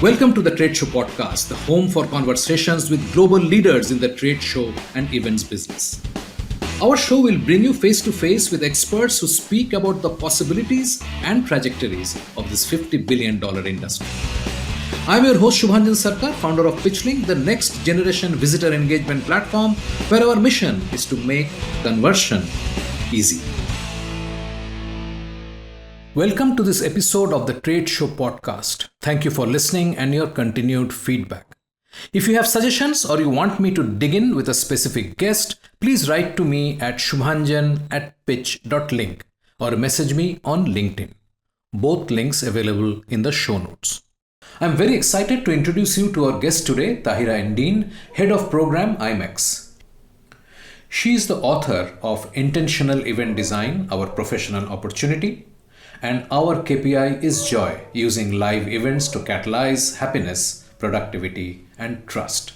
Welcome to the Trade Show Podcast, the home for conversations with global leaders in the trade show and events business. Our show will bring you face to face with experts who speak about the possibilities and trajectories of this $50 billion industry. I'm your host Shubhanjan Sarkar, founder of PitchLink, the next generation visitor engagement platform where our mission is to make conversion easy. Welcome to this episode of the Trade Show Podcast. Thank you for listening and your continued feedback. If you have suggestions or you want me to dig in with a specific guest, please write to me at shubhanjan@pitch.link or message me on LinkedIn. Both links available in the show notes. I'm very excited to introduce you to our guest today, Tahira Endean, Head of Program IMEX. She is the author of Intentional Event Design, Our Professional Opportunity, and Our KPI is Joy, using live events to catalyze happiness, productivity, and trust.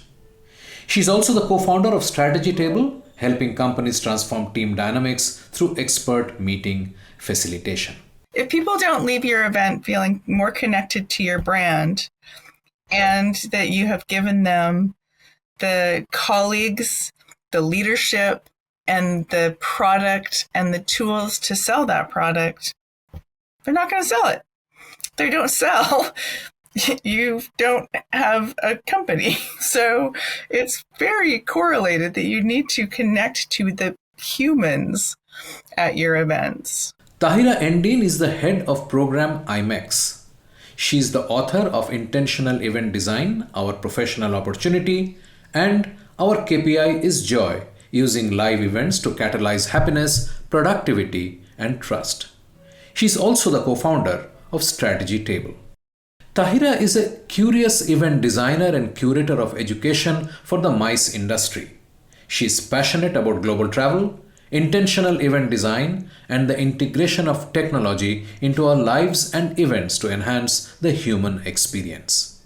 She's also the co-founder of Strategy Table, helping companies transform team dynamics through expert meeting facilitation. If people don't leave your event feeling more connected to your brand and that you have given them the colleagues, the leadership, and the product and the tools to sell that product, they're not going to sell it. They don't sell. You don't have a company. So it's very correlated that you need to connect to the humans at your events. Tahira Endean is the head of program IMEX. She is the author of Intentional Event Design, Our Professional Opportunity, and Our KPI is Joy, using live events to catalyze happiness, productivity, and trust. She is also the co-founder of Strategy Table. Tahira is a curious event designer and curator of education for the MICE industry. She is passionate about global travel, intentional event design, and the integration of technology into our lives and events to enhance the human experience.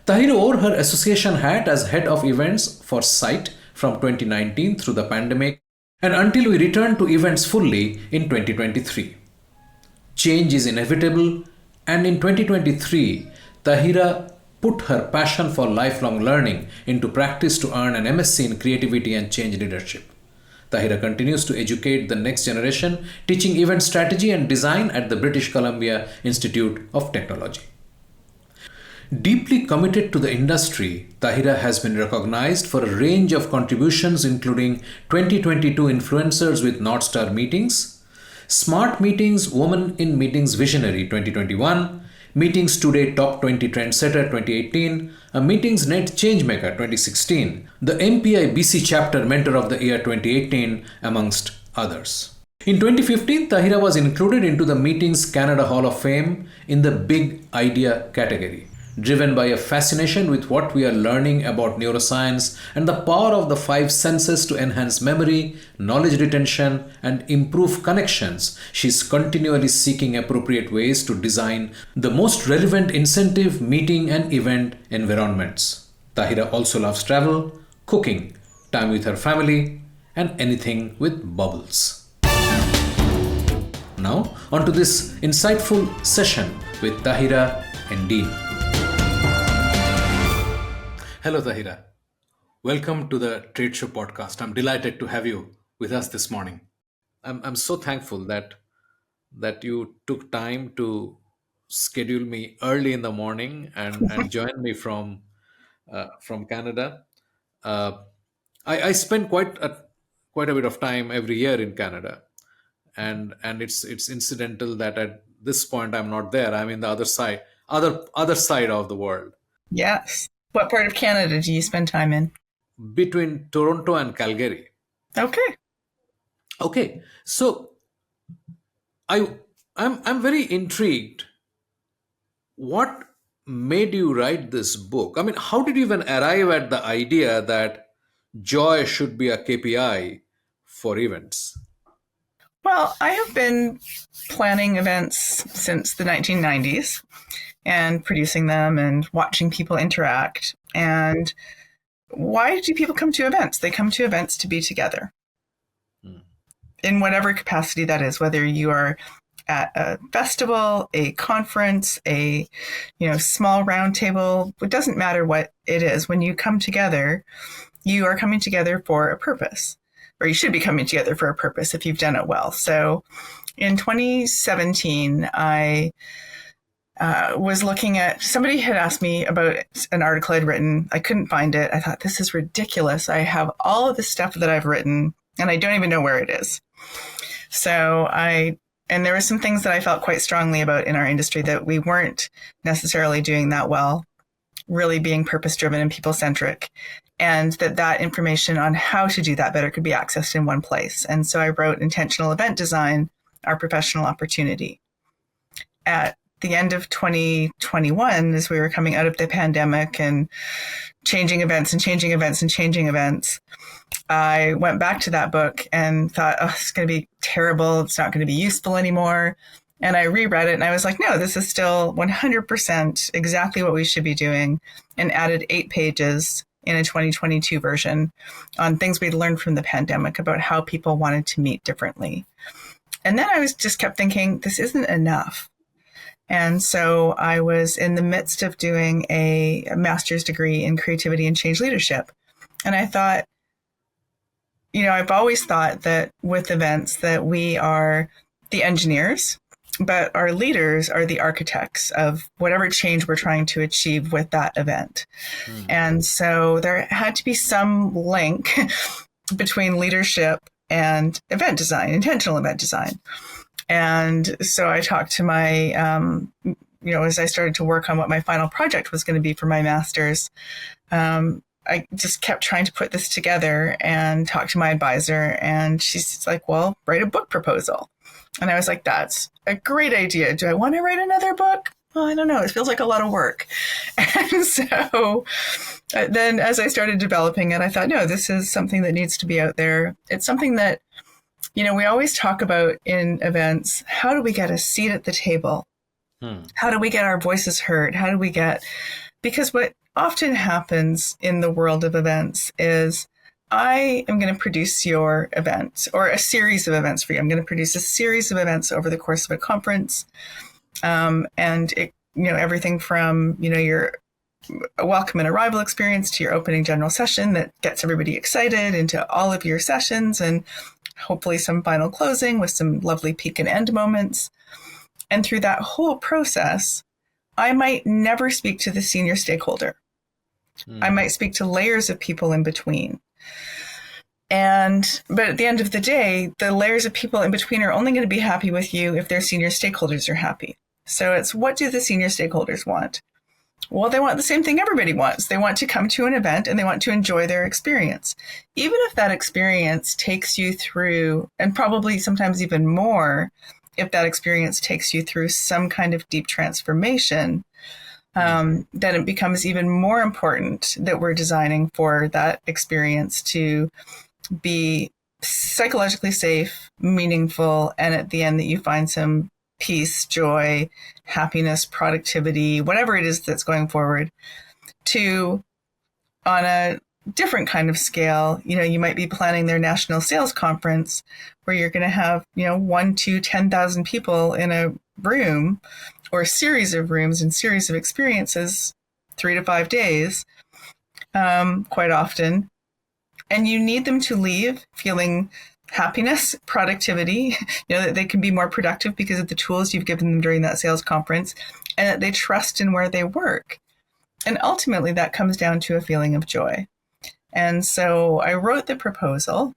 Tahira wore her association hat as head of events for SITE from 2019 through the pandemic and until we returned to events fully in 2023. Change is inevitable, and in 2023, Tahira put her passion for lifelong learning into practice to earn an MSc in Creativity and Change Leadership. Tahira continues to educate the next generation, teaching event strategy and design at the British Columbia Institute of Technology. Deeply committed to the industry, Tahira has been recognized for a range of contributions including 2022 Influencers with North Star Meetings, Smart Meetings Women in Meetings Visionary 2021, Meetings Today Top 20 Trendsetter 2018, a Meetings Net Changemaker 2016, the MPI BC Chapter Mentor of the Year 2018, amongst others. In 2015, Tahira was included into the Meetings Canada Hall of Fame in the Big Idea category. Driven by a fascination with what we are learning about neuroscience and the power of the five senses to enhance memory, knowledge retention, and improve connections, she is continually seeking appropriate ways to design the most relevant incentive, meeting, and event environments. Tahira also loves travel, cooking, time with her family, and anything with bubbles. Now, on to this insightful session with Tahira Endean. Hello, Tahira. Welcome to the Trade Show Podcast. I'm delighted to have you with us this morning. I'm so thankful that you took time to schedule me early in the morning and join me from Canada. I spend quite a bit of time every year in Canada, and it's incidental that at this point I'm not there. I'm in the other side of the world. Yes. What part of Canada do you spend time in? Between Toronto and Calgary. Okay. So I'm very intrigued. What made you write this book? I mean, how did you even arrive at the idea that joy should be a KPI for events? Well, I have been planning events since the 1990s and producing them and watching people interact. And why do people come to events? They come to events to be together in whatever capacity that is, whether you are at a festival, a conference, a small round table. It doesn't matter what it is. When you come together, you are coming together for a purpose, or you should be coming together for a purpose if you've done it well. So in 2017, I was looking at, somebody had asked me about an article I'd written. I couldn't find it. I thought, this is ridiculous. I have all of the stuff that I've written and I don't even know where it is. And there were some things that I felt quite strongly about in our industry, that we weren't necessarily doing that well, really being purpose-driven and people-centric, and that information on how to do that better could be accessed in one place. And so I wrote Intentional Event Design, Our Professional Opportunity. At the end of 2021, as we were coming out of the pandemic and changing events, I went back to that book and thought, oh, it's going to be terrible. It's not going to be useful anymore. And I reread it and I was like, no, this is still 100% exactly what we should be doing, and added 8 pages in a 2022 version on things we'd learned from the pandemic about how people wanted to meet differently. And then I just kept thinking, this isn't enough. And so I was in the midst of doing a master's degree in creativity and change leadership. And I thought, I've always thought that with events that we are the engineers, but our leaders are the architects of whatever change we're trying to achieve with that event. And so there had to be some link between leadership and event design, intentional event design. And so I talked to my, as I started to work on what my final project was going to be for my master's, I just kept trying to put this together and talk to my advisor. And she's like, well, write a book proposal. And I was like, that's a great idea. Do I want to write another book? Well, I don't know. It feels like a lot of work. And so then as I started developing it, I thought, no, this is something that needs to be out there. It's something that, we always talk about in events. How do we get a seat at the table? How do we get our voices heard? Because what often happens in the world of events is, I am going to produce your event or a series of events for you. I'm going to produce a series of events over the course of a conference. And it, everything from, your welcome and arrival experience to your opening general session that gets everybody excited, into all of your sessions, and hopefully some final closing with some lovely peak and end moments. And through that whole process, I might never speak to the senior stakeholder. I might speak to layers of people in between. But at the end of the day, the layers of people in between are only going to be happy with you if their senior stakeholders are happy. So it's, what do the senior stakeholders want? Well, they want the same thing everybody wants. They want to come to an event and they want to enjoy their experience. Even if that experience takes you through, and probably sometimes even more, if that experience takes you through some kind of deep transformation, then it becomes even more important that we're designing for that experience to be psychologically safe, meaningful, and at the end that you find some peace, joy, happiness, productivity, whatever it is that's going forward. To, on a different kind of scale, you might be planning their national sales conference where you're going to have, 1 to 10,000 people in a room, or a series of rooms and series of experiences, 3 to 5 days, quite often. And you need them to leave feeling happiness, productivity, that they can be more productive because of the tools you've given them during that sales conference, and that they trust in where they work. And ultimately that comes down to a feeling of joy. And so I wrote the proposal,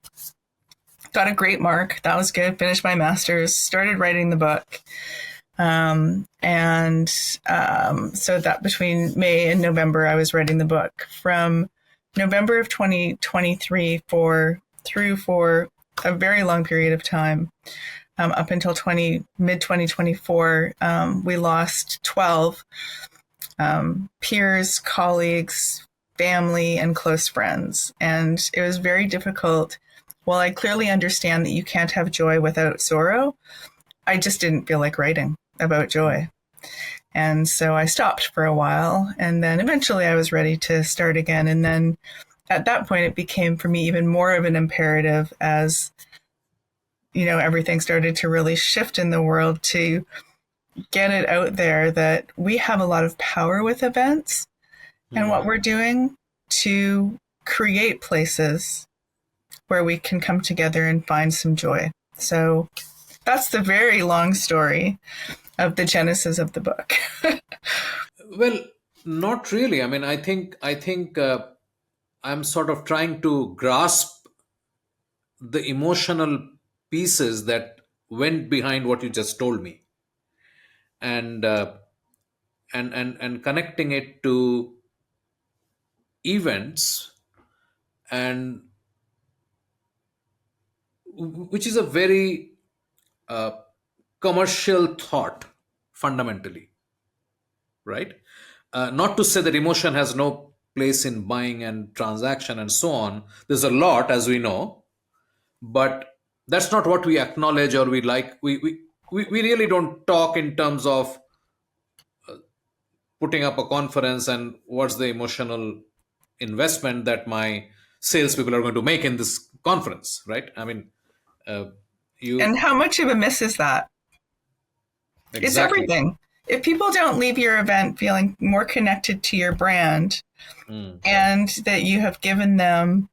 got a great mark. That was good. Finished my master's, started writing the book. So that between May and November, I was writing the book. From November of 2023 for a very long period of time, up until mid-2024, we lost 12 peers, colleagues, family, and close friends. And it was very difficult. While I clearly understand that you can't have joy without sorrow, I just didn't feel like writing about joy. And so I stopped for a while, and then eventually I was ready to start again. And then at that point, it became for me even more of an imperative as everything started to really shift in the world to get it out there that we have a lot of power with events and what we're doing to create places where we can come together and find some joy. So that's the very long story of the genesis of the book. Well, not really. I mean, I think I'm sort of trying to grasp the emotional pieces that went behind what you just told me, and and connecting it to events, and which is a very uh, commercial thought fundamentally, right? Not to say that emotion has no place in buying and transaction and so on. There's a lot, as we know, but that's not what we acknowledge or we like. We really don't talk in terms of putting up a conference and what's the emotional investment that my salespeople are going to make in this conference, right? I mean, uh, And you how much of a miss is that? It's exactly. everything. If people don't leave your event feeling more connected to your brand Mm, and that you have given them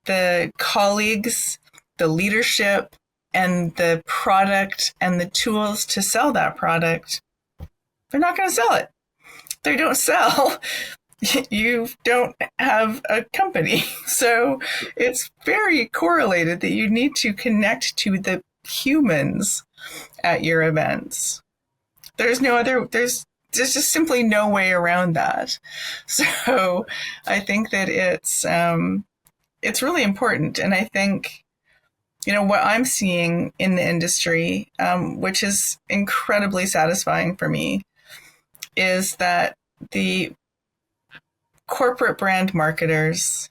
the colleagues, the leadership, and the product and the tools to sell that product, they're not going to sell it. They don't sell. You don't have a company. So it's very correlated that you need to connect to the humans at your events. There's just simply no way around that. So I think that it's really important. And I think, what I'm seeing in the industry, which is incredibly satisfying for me, is that the corporate brand marketers,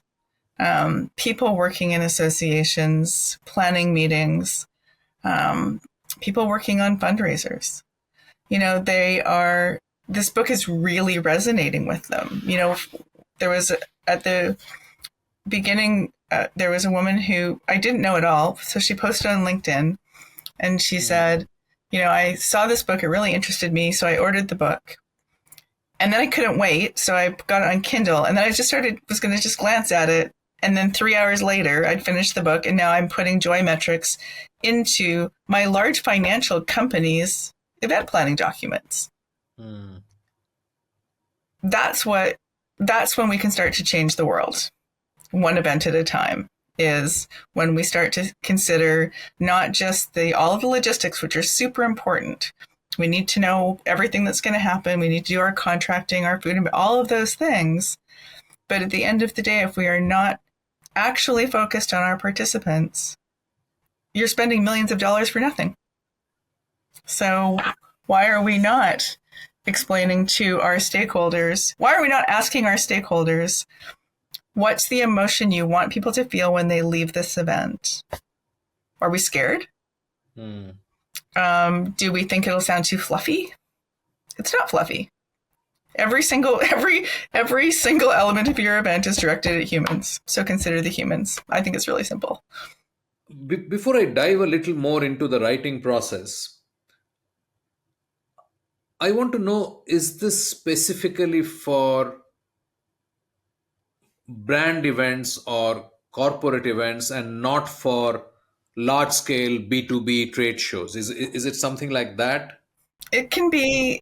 people working in associations, planning meetings, um, people working on fundraisers, this book is really resonating with them. There was at the beginning, there was a woman who I didn't know at all. So she posted on LinkedIn and she said, I saw this book. It really interested me. So I ordered the book. And then I couldn't wait. So I got it on Kindle. And then I was going to just glance at it. And then 3 hours later, I'd finished the book. And now I'm putting joy metrics into my large financial company's event planning documents. mm. That's when we can start to change the world. One event at a time is when we start to consider not just all of the logistics, which are super important. We need to know everything that's going to happen. We need to do our contracting, our food, all of those things. But at the end of the day, if we are not actually focused on our participants, you're spending millions of dollars for nothing. So why are we not explaining to our stakeholders? Why are we not asking our stakeholders, what's the emotion you want people to feel when they leave this event? Are we scared? Mm. Do we think it'll sound too fluffy? It's not fluffy. Every single element of your event is directed at humans. So consider the humans. I think it's really simple. Before I dive a little more into the writing process, I want to know, is this specifically for brand events or corporate events and not for large scale B2B trade shows? Is it something like that? It can be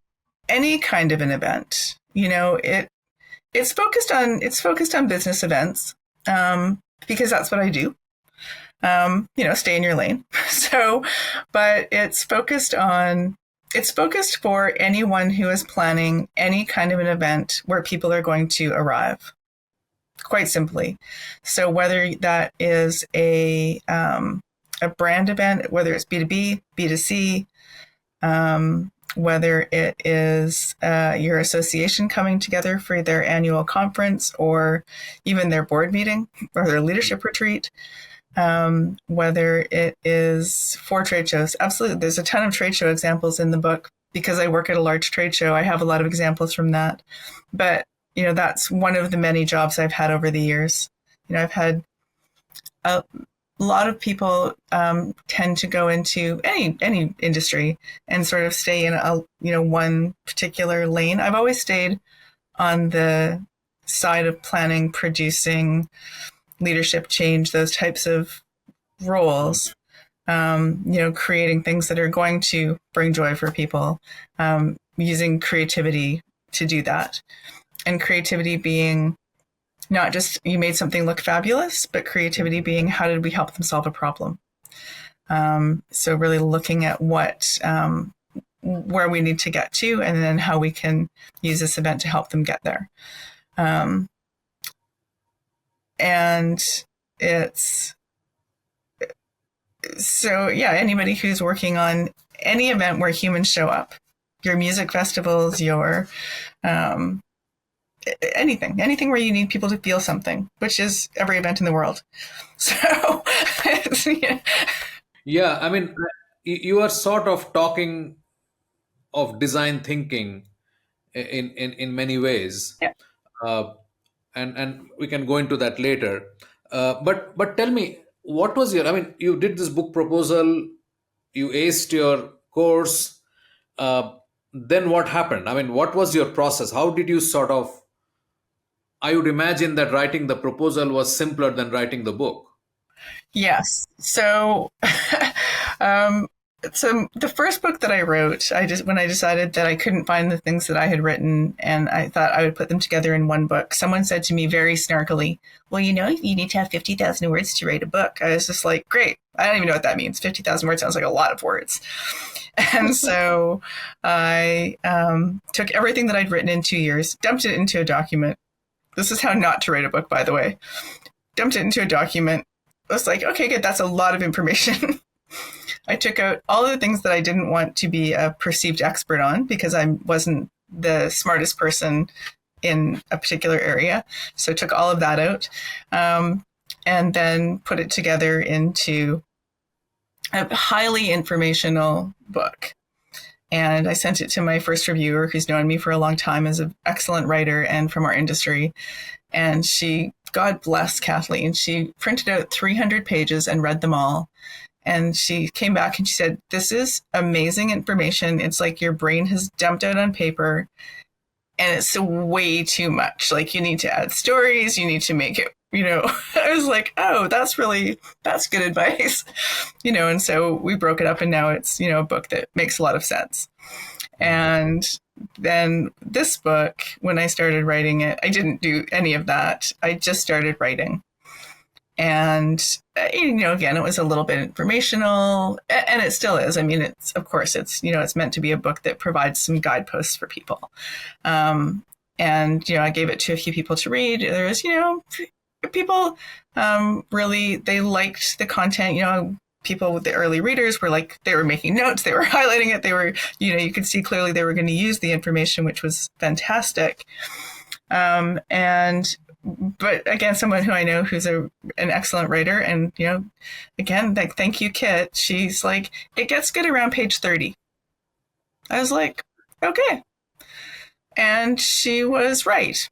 any kind of an event. It's focused on business events, because that's what I do. Stay in your lane. So, but it's focused for anyone who is planning any kind of an event where people are going to arrive, quite simply. So whether that is a brand event, whether it's B2B, B2C, whether it is your association coming together for their annual conference or even their board meeting or their leadership retreat, whether it is for trade shows. Absolutely. There's a ton of trade show examples in the book because I work at a large trade show. I have a lot of examples from that. But, that's one of the many jobs I've had over the years. I've had lot of people tend to go into any industry and sort of stay in a one particular lane. I've always stayed on the side of planning, producing, leadership change, those types of roles. Creating things that are going to bring joy for people, using creativity to do that, and creativity being not just you made something look fabulous, but creativity being how did we help them solve a problem. So really looking at where we need to get to, and then how we can use this event to help them get there. And it's so, yeah, anybody who's working on any event where humans show up, your music festivals, your anything where you need people to feel something, which is every event in the world. So, Yeah, I mean, you are sort of talking of design thinking in many ways, yeah. uh, and we can go into that later. But tell me, what was your? I mean, you did this book proposal, you aced your course. Uh, then what happened? I mean, what was your process? How did you sort of? I would imagine that writing the proposal was simpler than writing the book. Yes. So, um, so the first book that I wrote, when I decided that I couldn't find the things that I had written, and I thought I would put them together in one book. Someone said to me very snarkily, "Well, you need to have 50,000 words to write a book." I was just like, "Great! I don't even know what that means. 50,000 words sounds like a lot of words." And so I took everything that I'd written in 2 years, dumped it into a document. This is how not to write a book, by the way. Dumped it into a document. I was like, okay, good, that's a lot of information. I took out all of the things that I didn't want to be a perceived expert on because I wasn't the smartest person in a particular area. So I took all of that out, and then put it together into a highly informational book. And I sent it to my first reviewer, who's known me for a long time as an excellent writer and from our industry. And she, God bless Kathleen, she printed out 300 pages and read them all. And she came back and she said, "This is amazing information. It's like your brain has dumped out on paper and it's way too much. Like you need to add stories, you need to make it, I was like, oh, that's good advice, and so we broke it up and now it's, a book that makes a lot of sense. And then this book, when I started writing it, I didn't do any of that. I just started writing. And, again, it was a little bit informational, and it still is. I mean, it's meant to be a book that provides some guideposts for people. And, I gave it to a few people to read. There was, people really, they liked the content. People with the early readers were like, they were making notes, they were highlighting it, they were, you could see clearly they were going to use the information, which was fantastic. But again, someone who I know who's an excellent writer, and again, like, thank you, Kit. She's like, it gets good around page 30. I was like, okay, and she was right.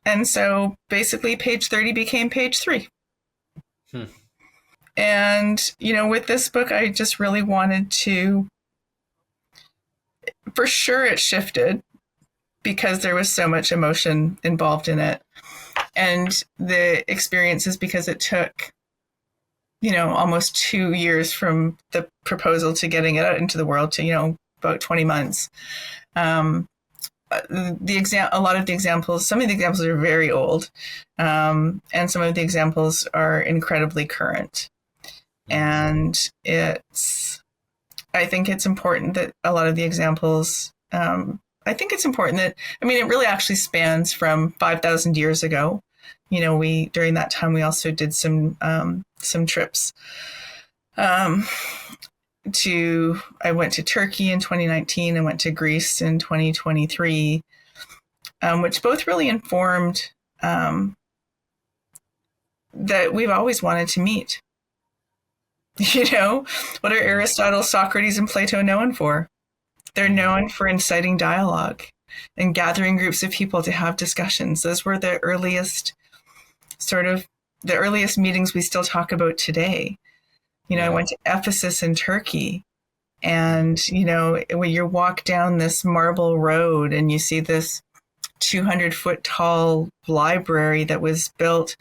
And so basically, page 30 became page 3. And with this book, I just really wanted to. For sure, it shifted because there was so much emotion involved in it. And the experiences, because it took, almost 2 years from the proposal to getting it out into the world to, about 20 months. A lot of the examples, some of the examples are very old, and some of the examples are incredibly current. And I think it's important that a lot of the examples, it really actually spans from 5,000 years ago. During that time, we also did some trips. I went to Turkey in 2019 and went to Greece in 2023, which both really informed that we've always wanted to meet. What are Aristotle, Socrates, and Plato known for? They're known for inciting dialogue and gathering groups of people to have discussions. Those were the earliest meetings we still talk about today. I Yeah. went to Ephesus in Turkey. And, when you walk down this marble road and you see this 200-foot tall library that was built.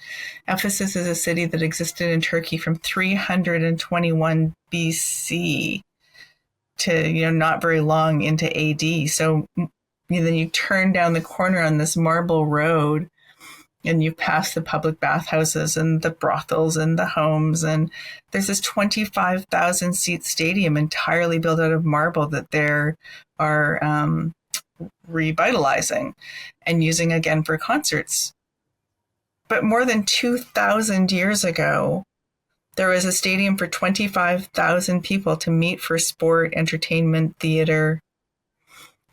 Ephesus is a city that existed in Turkey from 321 BC to, not very long into AD. So then you turn down the corner on this marble road and you pass the public bathhouses and the brothels and the homes. And there's this 25,000 seat stadium entirely built out of marble that there are revitalizing and using again for concerts. But more than 2,000 years ago, there was a stadium for 25,000 people to meet for sport, entertainment, theater.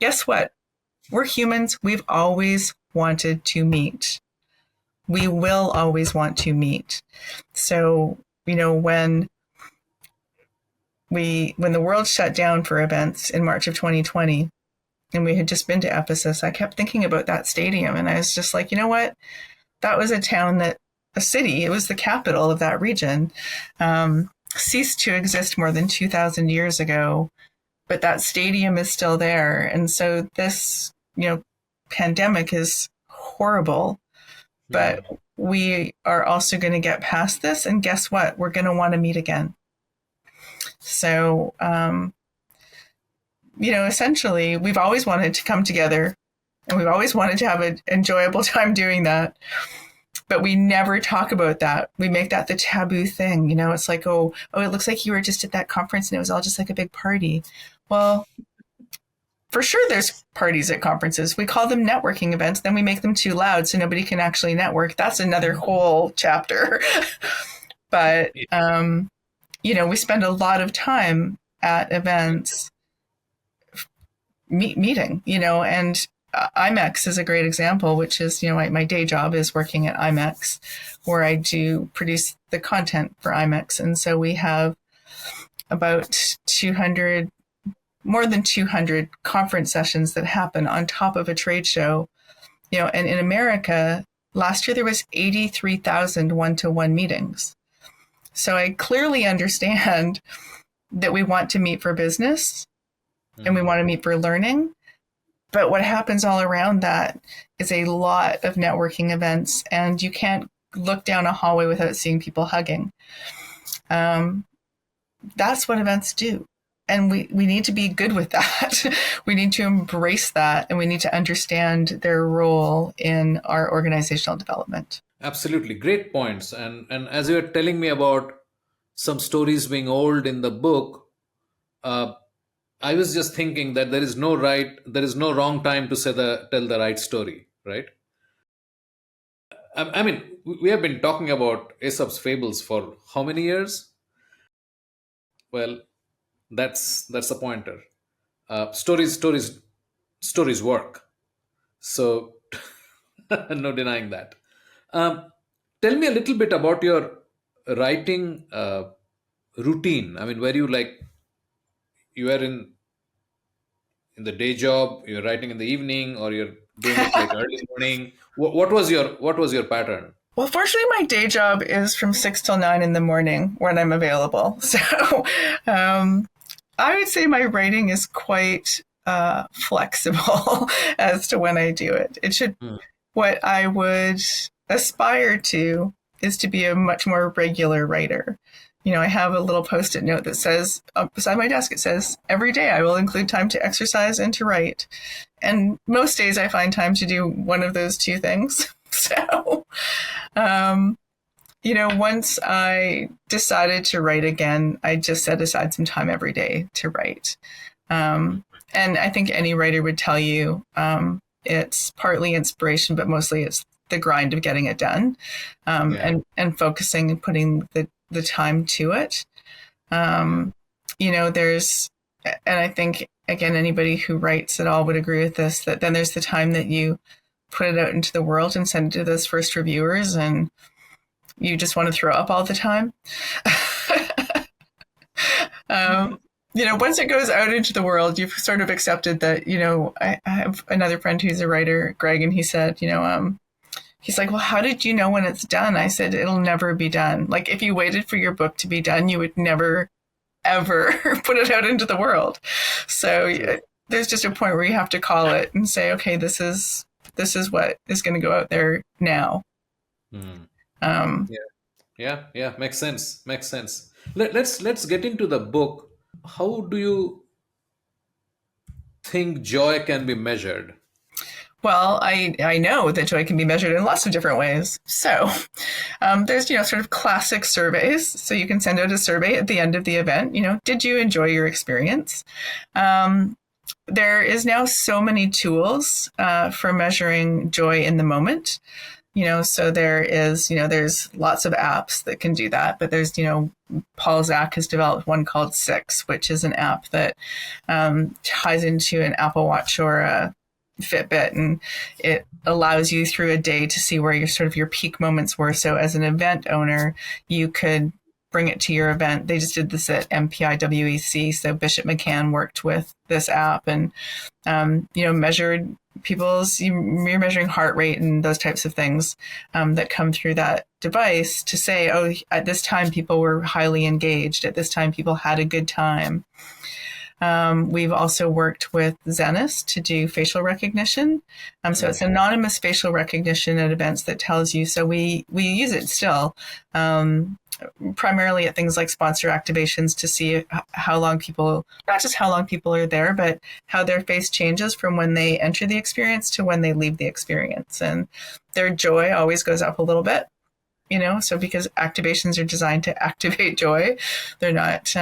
Guess what? We're humans. We've always wanted to meet. We will always want to meet. So, when the world shut down for events in March of 2020, and we had just been to Ephesus, I kept thinking about that stadium, and I was just like, you know what? That was a city, it was the capital of that region, ceased to exist more than 2,000 years ago, but that stadium is still there. And so this, pandemic is horrible, Yeah. but we are also going to get past this. And guess what? We're going to want to meet again. So, essentially, we've always wanted to come together and we've always wanted to have an enjoyable time doing that. But we never talk about that. We make that the taboo thing. It's like, oh, it looks like you were just at that conference and it was all just like a big party. Well, for sure, there's parties at conferences. We call them networking events. Then we make them too loud so nobody can actually network. That's another whole chapter. But, we spend a lot of time at events meeting, and IMEX is a great example, which is, my day job is working at IMEX, where I do produce the content for IMEX. And so we have about more than 200 conference sessions that happen on top of a trade show. And in America, last year there was 83,000 one-to-one meetings. So I clearly understand that we want to meet for business and we want to meet for learning. But what happens all around that is a lot of networking events, and you can't look down a hallway without seeing people hugging. That's what events do. And we need to be good with that. We need to embrace that, and we need to understand their role in our organizational development. Absolutely. Great points. And as you were telling me about some stories being old in the book, I was just thinking that there is no wrong time to tell the right story, right? I mean, we have been talking about Aesop's fables for how many years? Well, that's a pointer. Stories work. So, no denying that. Tell me a little bit about your writing routine. I mean, where you are in the day job, you're writing in the evening, or you're doing it like early morning. What was your pattern? Well, fortunately, my day job is from 6 till 9 in the morning when I'm available. So I would say my writing is quite flexible as to when I do it. Hmm. What I would aspire to is to be a much more regular writer. I have a little post-it note that says, beside my desk, it says, every day I will include time to exercise and to write. And most days I find time to do one of those two things. So, once I decided to write again, I just set aside some time every day to write. And I think any writer would tell you it's partly inspiration, but mostly it's the grind of getting it done, Yeah. and focusing and putting the time to it. There's, and I think, again, anybody who writes at all would agree with this, that then there's the time that you put it out into the world and send it to those first reviewers and you just want to throw up all the time. Once it goes out into the world, you've sort of accepted that, I have another friend who's a writer, Greg, and he said, He's like, well, how did you know when it's done? I said, it'll never be done. Like, if you waited for your book to be done, you would never, ever put it out into the world. So there's just a point where you have to call it and say, okay, this is what is going to go out there now. Mm. Um, Yeah. Yeah. Makes sense. Makes sense. Let's get into the book. How do you think joy can be measured? well, I know that joy can be measured in lots of different ways. So there's, sort of classic surveys. So you can send out a survey at the end of the event. Did you enjoy your experience? There is now so many tools for measuring joy in the moment. So there's lots of apps that can do that, but there's, Paul Zak has developed one called Six, which is an app that ties into an Apple Watch or a Fitbit, and it allows you through a day to see where your peak moments were. So as an event owner, you could bring it to your event. They just did this at MPIWEC. So Bishop McCann worked with this app and, measured you're measuring heart rate and those types of things that come through that device to say, oh, at this time, people were highly engaged. At this time, people had a good time. We've also worked with Zenus to do facial recognition. So it's anonymous facial recognition at events that tells you. So we use it still, primarily at things like sponsor activations to see how long people, not just how long people are there, but how their face changes from when they enter the experience to when they leave the experience. And their joy always goes up a little bit. So because activations are designed to activate joy, they're not,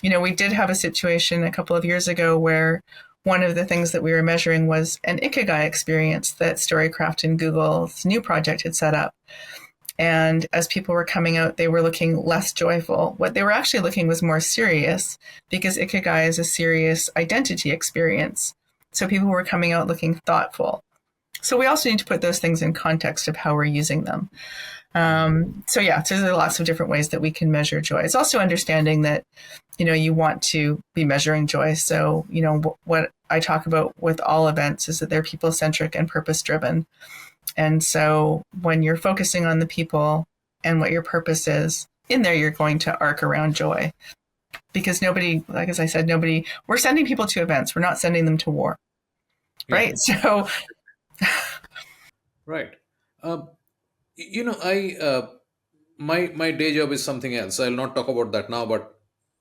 we did have a situation a couple of years ago where one of the things that we were measuring was an Ikigai experience that Storycraft and Google's new project had set up. And as people were coming out, they were looking less joyful. What they were actually looking was more serious, because Ikigai is a serious identity experience. So people were coming out looking thoughtful. So we also need to put those things in context of how we're using them. So there are lots of different ways that we can measure joy. It's also understanding that, you want to be measuring joy. So, what I talk about with all events is that they're people-centric and purpose-driven. And so when you're focusing on the people and what your purpose is, in there you're going to arc around joy. Because nobody, like as I said, we're sending people to events. We're not sending them to war. Right? Yeah. So... Right. My day job is something else. I'll not talk about that now, but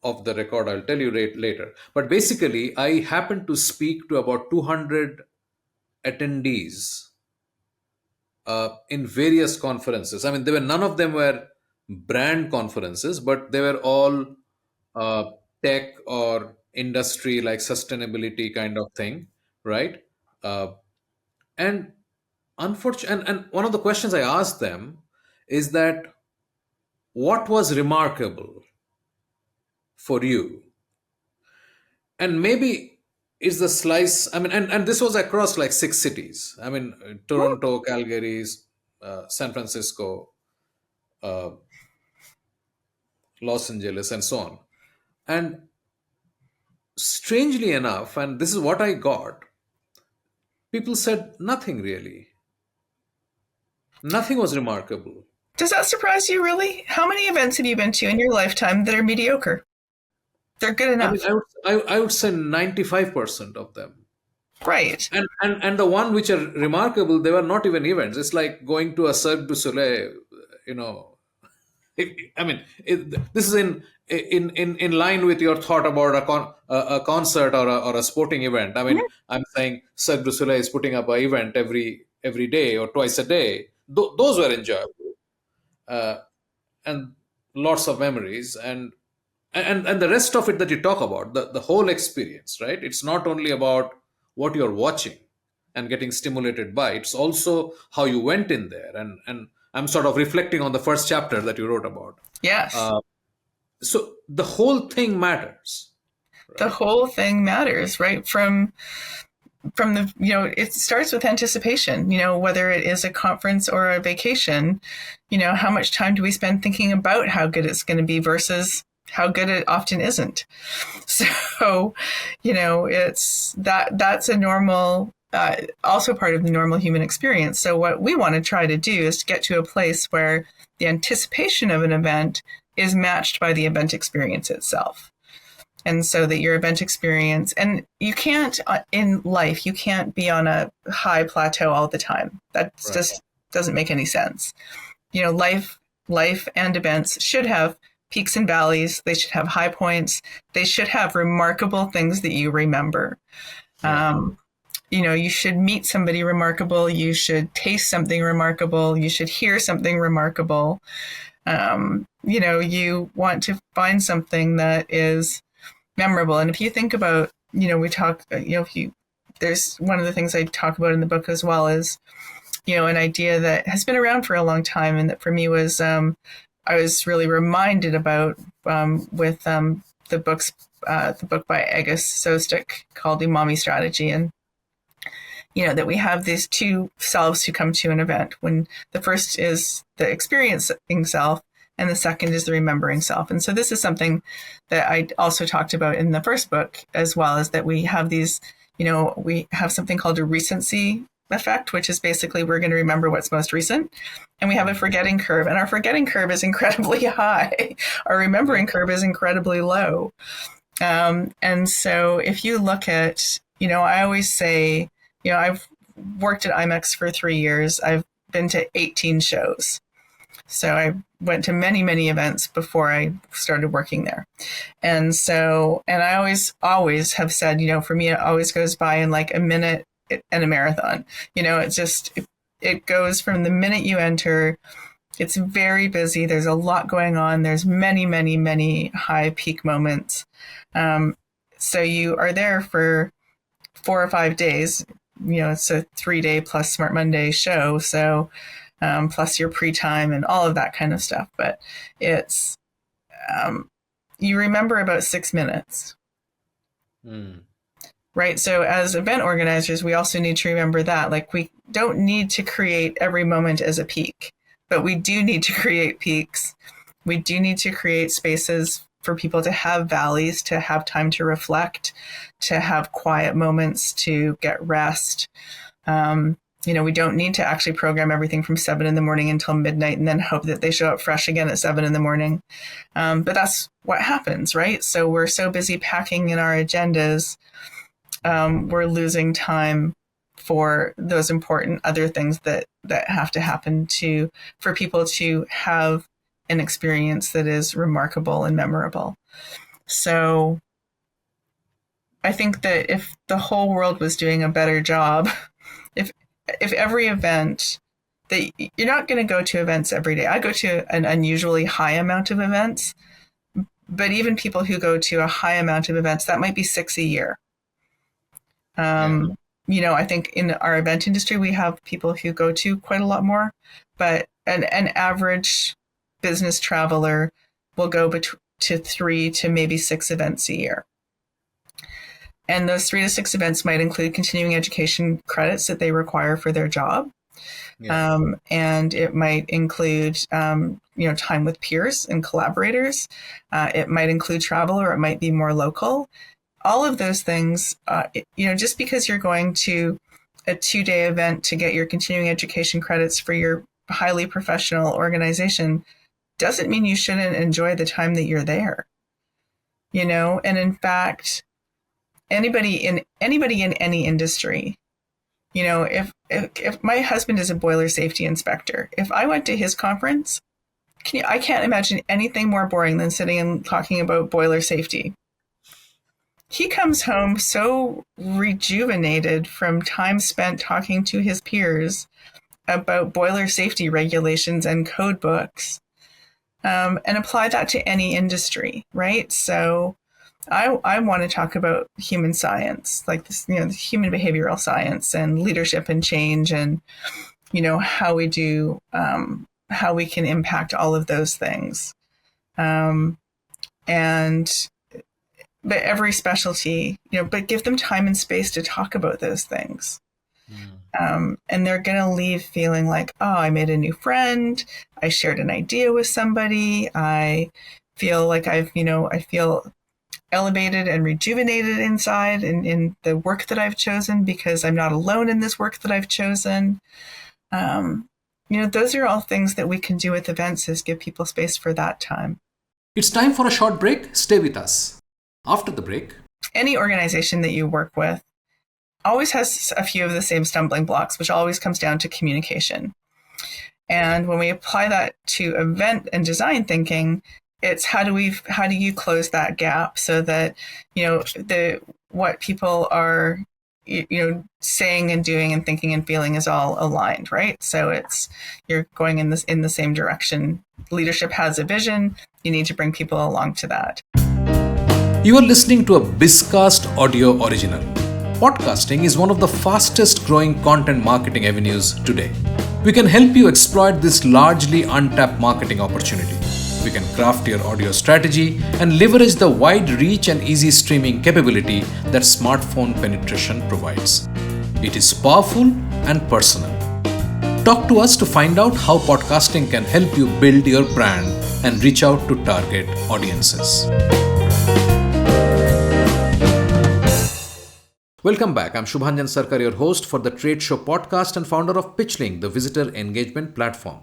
off the record, I'll tell you later. But basically, I happened to speak to about 200 attendees in various conferences. I mean, none of them were brand conferences, but they were all tech or industry, like sustainability kind of thing, right? And unfortunately, and one of the questions I asked them is that what was remarkable for you? And maybe it's the slice. I mean, and this was across like 6 cities. I mean, Toronto, Calgary, San Francisco, Los Angeles, and so on. And strangely enough, and this is what I got, people said nothing really. Nothing was remarkable. Does that surprise you, really? How many events have you been to in your lifetime that are mediocre? They're good enough. I would say 95% of them. Right. And the one which are remarkable, they were not even events. It's like going to a Cirque du Soleil, this is in line with your thought about a concert or a sporting event. I mean, I'm saying Cirque du Soleil is putting up an event every day or twice a day. Those were enjoyable, and lots of memories, and the rest of it that you talk about, the whole experience, right? It's not only about what you're watching and getting stimulated by, it's also how you went in there. And I'm sort of reflecting on the first chapter that you wrote about. Yes. So the whole thing matters. Right? The whole thing matters, right? From the, it starts with anticipation, whether it is a conference or a vacation, how much time do we spend thinking about how good it's going to be versus how good it often isn't. So, it's that's a normal also part of the normal human experience. So what we want to try to do is to get to a place where the anticipation of an event is matched by the event experience itself. And so that your event experience, and you can't, in life, you can't be on a high plateau all the time. That right. Just doesn't make any sense. Life and events should have peaks and valleys. They should have high points. They should have remarkable things that you remember. Yeah. You should meet somebody remarkable. You should taste something remarkable. You should hear something remarkable. You want to find something that is memorable. And if you think about, there's one of the things I talk about in the book as well is, an idea that has been around for a long time. And that for me was, I was really reminded about with the book by Agus Sostek called The Umami Strategy. And, that we have these two selves who come to an event, when the first is the experiencing self and the second is the remembering self. And so this is something that I also talked about in the first book, as well as that we have these, we have something called a recency effect, which is basically we're going to remember what's most recent. And we have a forgetting curve, and our forgetting curve is incredibly high. Our remembering curve is incredibly low. And so if you look at, I always say, I've worked at IMEX for 3 years. I've been to 18 shows. So I went to many, many events before I started working there. And I always have said, for me, it always goes by in like a minute and a marathon. It goes from the minute you enter. It's very busy. There's a lot going on. There's many, many, many high peak moments. So you are there for 4 or 5 days. It's a 3-day plus Smart Monday show. So plus your pre-time and all of that kind of stuff. But it's, you remember about 6 minutes. Right. So as event organizers, we also need to remember that, like, we don't need to create every moment as a peak, but we do need to create peaks. We do need to create spaces for people to have valleys, to have time to reflect, to have quiet moments, to get rest. We don't need to actually program everything from 7 a.m. until midnight and then hope that they show up fresh again at 7 a.m. But that's what happens, right? So we're so busy packing in our agendas, we're losing time for those important other things that have to happen for people to have an experience that is remarkable and memorable. So I think that if the whole world was doing a better job, if every event, that you're not going to go to events every day. I go to an unusually high amount of events, but even people who go to a high amount of events, that might be 6 a year. I think in our event industry, we have people who go to quite a lot more, but an average business traveler will go to 3 to maybe 6 events a year. And those 3 to 6 events might include continuing education credits that they require for their job. Yeah. And it might include, time with peers and collaborators. It might include travel, or it might be more local. All of those things, just because you're going to a 2-day event to get your continuing education credits for your highly professional organization doesn't mean you shouldn't enjoy the time that you're there. And in fact, anybody in any industry, if my husband is a boiler safety inspector, if I went to his conference, I can't imagine anything more boring than sitting and talking about boiler safety. He comes home so rejuvenated from time spent talking to his peers about boiler safety regulations and code books, and apply that to any industry, right? So I want to talk about human science, like this, human behavioral science and leadership and change, and, how we do, how we can impact all of those things. But every specialty, but give them time and space to talk about those things. And they're going to leave feeling like, oh, I made a new friend. I shared an idea with somebody. I feel like I elevated and rejuvenated inside in the work that I've chosen, because I'm not alone in this work that I've chosen. Those are all things that we can do with events, is give people space for that time. It's time for a short break. Stay with us. After the break, any organization that you work with always has a few of the same stumbling blocks, which always comes down to communication. And when we apply that to event and design thinking, it's how do you close that gap so that what people are saying and doing and thinking and feeling is all aligned, right? So you're going in the same direction. Leadership has a vision. You need to bring people along to that. You are listening to a Bizcast audio original. Podcasting is one of the fastest growing content marketing avenues today. We can help you exploit this largely untapped marketing opportunity. We can craft your audio strategy and leverage the wide reach and easy streaming capability that smartphone penetration provides. It is powerful and personal. Talk to us to find out how podcasting can help you build your brand and reach out to target audiences. Welcome back. I'm Shubhanjan Sarkar, your host for the Trade Show podcast and founder of PitchLink, the visitor engagement platform.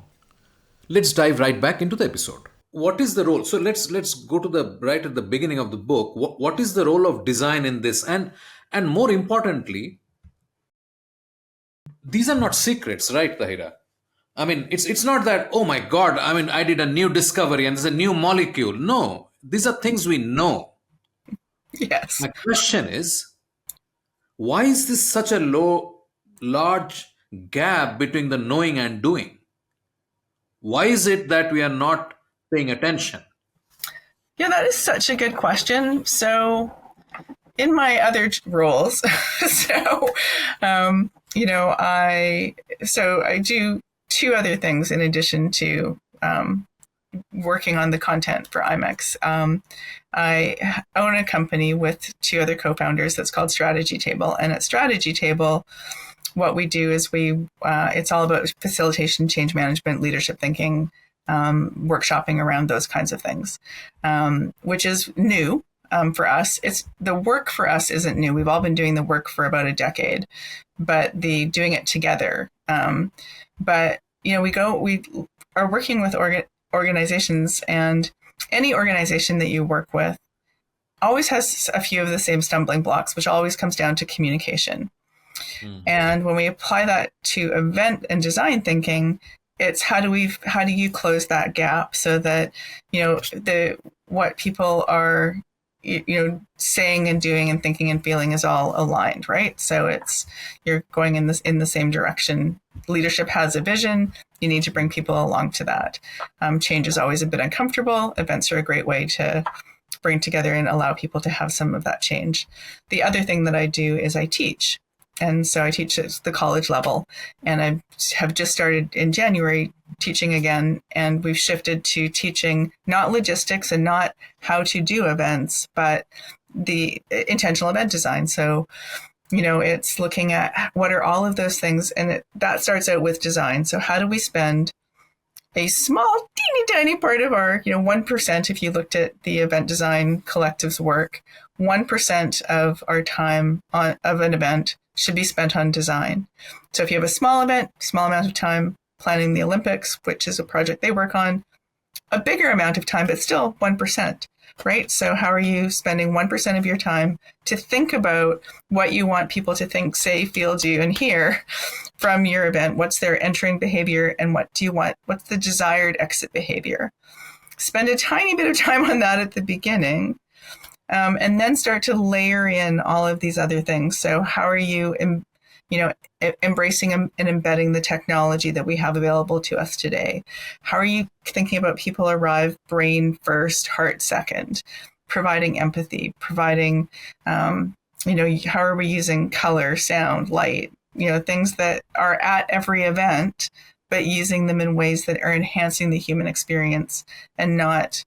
Let's dive right back into the episode. What is the role? So let's go to the right at the beginning of the book. What is the role of design in this? And more importantly, these are not secrets, right, Tahira? I mean, it's not that, oh my God, I did a new discovery and there's a new molecule. No, these are things we know. Yes. My question is, why is this such a large gap between the knowing and doing? Why is it that we are not paying attention? Yeah, that is such a good question. So in my other roles, I do two other things in addition to working on the content for IMEX. I own a company with two other co-founders that's called Strategy Table. And at Strategy Table, what we do is it's all about facilitation, change management, leadership thinking, workshopping around those kinds of things, which is new for us. The work for us isn't new. We've all been doing the work for about a decade, but the doing it together. We are working with organizations, and any organization that you work with always has a few of the same stumbling blocks, which always comes down to communication. And when we apply that to event and design thinking, it's how do you close that gap so that what people are saying and doing and thinking and feeling is all aligned, right? So you're going in the same direction. Leadership has a vision. You need to bring people along to that. Change is always a bit uncomfortable. Events are a great way to bring together and allow people to have some of that change. The other thing that I do is I teach. And so I teach at the college level, and I have just started in January teaching again. And we've shifted to teaching not logistics and not how to do events, but the intentional event design. So, it's looking at what are all of those things. And that starts out with design. So how do we spend a small, teeny tiny part of our, 1%, if you looked at the event design collective's work, 1% of our time of an event should be spent on design. So if you have a small event, small amount of time planning the Olympics, which is a project they work on, a bigger amount of time, but still 1%, right? So how are you spending 1% of your time to think about what you want people to think, say, feel, do, and hear from your event? What's their entering behavior, and what do you want? What's the desired exit behavior? Spend a tiny bit of time on that at the beginning. And then start to layer in all of these other things. So how are you, embracing and embedding the technology that we have available to us today? How are you thinking about people arrive brain first, heart second, providing empathy, providing, how are we using color, sound, light, things that are at every event, but using them in ways that are enhancing the human experience and not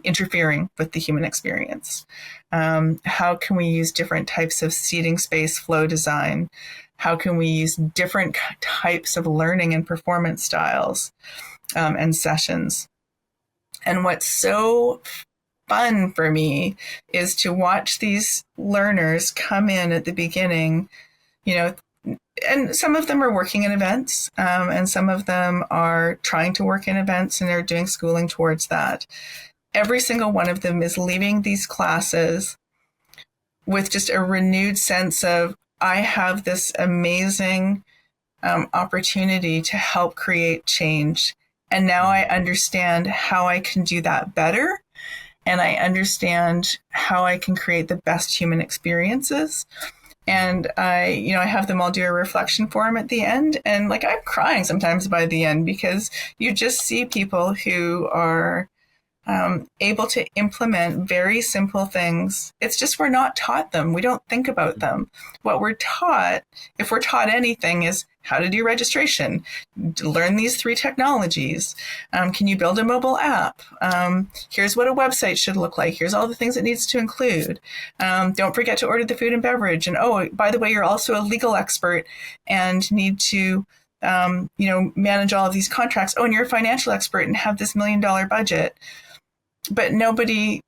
interfering with the human experience. How can we use different types of seating space flow design? How can we use different types of learning and performance styles and sessions? And what's so fun for me is to watch these learners come in at the beginning, you know, and some of them are working in events, and some of them are trying to work in events and they're doing schooling towards that. Every single one of them is leaving these classes with just a renewed sense of, I have this amazing opportunity to help create change. And now I understand how I can do that better. And I understand how I can create the best human experiences. And I have them all do a reflection forum at the end. And like, I'm crying sometimes by the end, because you just see people who are able to implement very simple things. It's just, we're not taught them. We don't think about them. What we're taught, if we're taught anything, is how to do registration, learn these 3 technologies. Can you build a mobile app? Here's what a website should look like. Here's all the things it needs to include. Don't forget to order the food and beverage. And oh, by the way, you're also a legal expert and need to manage all of these contracts. Oh, and you're a financial expert and have this $1 million budget. But nobody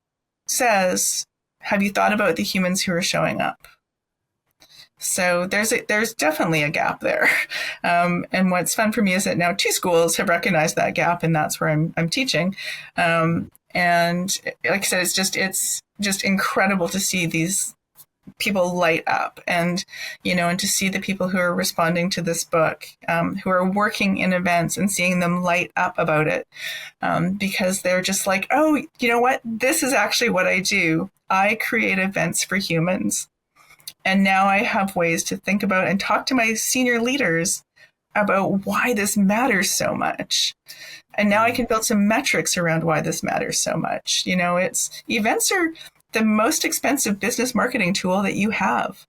says, have you thought about the humans who are showing up? So there's definitely a gap there. And what's fun for me is that now 2 schools have recognized that gap, and that's where I'm teaching. And like I said, it's just incredible to see these people light up, and to see the people who are responding to this book, who are working in events, and seeing them light up about it, because they're just like, oh, you know what? This is actually what I do. I create events for humans. And now I have ways to think about and talk to my senior leaders about why this matters so much. And now I can build some metrics around why this matters so much. Events are the most expensive business marketing tool that you have.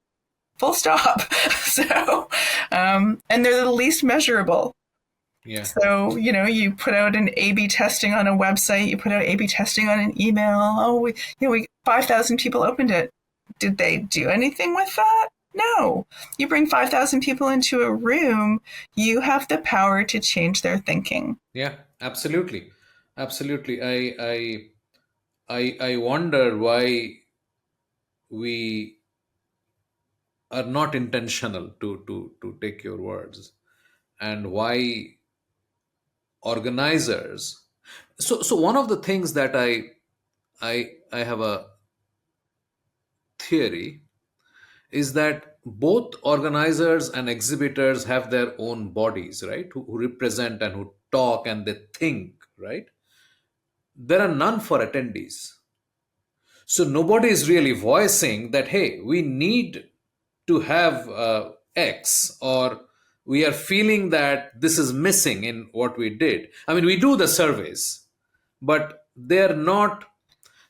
Full stop. So, and they're the least measurable. Yeah. So, you put out an A/B testing on a website, you put out A/B testing on an email. Oh, 5,000 people opened it. Did they do anything with that? No. You bring 5,000 people into a room, you have the power to change their thinking. Yeah, absolutely. Absolutely. I wonder why we are not intentional, to take your words, and why organizers. So one of the things that I have a theory is that both organizers and exhibitors have their own bodies, right? Who represent and who talk and they think, right? There are none for attendees. So nobody is really voicing that, hey, we need to have X, or we are feeling that this is missing in what we did. I mean, we do the surveys, but they're not